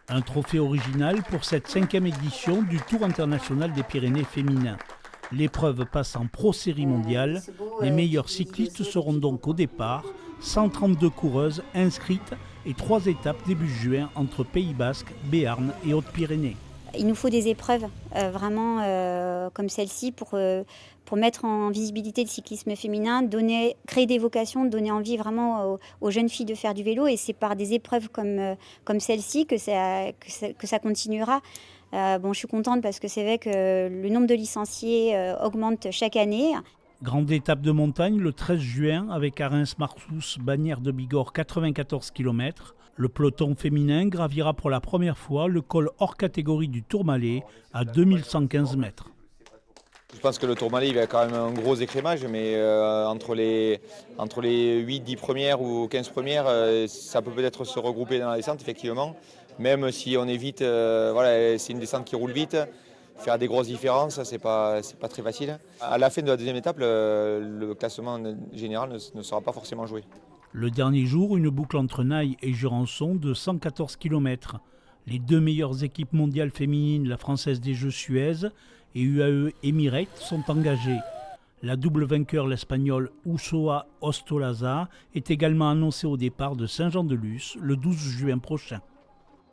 Un trophée original pour cette 5e édition du Tour international des Pyrénées féminins. L'épreuve passe en pro-série mondiale. Les meilleurs cyclistes seront donc au départ. 132 coureuses inscrites et 3 étapes début juin entre Pays Basque, Béarn et Hautes-Pyrénées. Il nous faut des épreuves comme celle-ci pour mettre en visibilité le cyclisme féminin, créer des vocations, donner envie vraiment aux jeunes filles de faire du vélo. Et c'est par des épreuves comme celle-ci que ça continuera. Je suis contente parce que c'est vrai que le nombre de licenciés augmente chaque année. Grande étape de montagne le 13 juin avec à Reims-Martous, Bagnères de Bigorre, 94 km. Le peloton féminin gravira pour la première fois le col hors catégorie du Tourmalet à 2115 mètres. Je pense que le Tourmalet il va quand même un gros écrémage, mais entre les 8-10 premières ou 15 premières, ça peut peut-être se regrouper dans la descente, effectivement. Même si on évite, c'est une descente qui roule vite. Faire des grosses différences, c'est pas très facile. À la fin de la deuxième étape, le classement général ne sera pas forcément joué. Le dernier jour, une boucle entre Naï et Jurançon de 114 km. Les 2 meilleures équipes mondiales féminines, la Française des Jeux Suez et UAE Emirates, sont engagées. La double vainqueur, l'Espagnole Usoa Ostolaza, est également annoncée au départ de Saint-Jean-de-Luz le 12 juin prochain.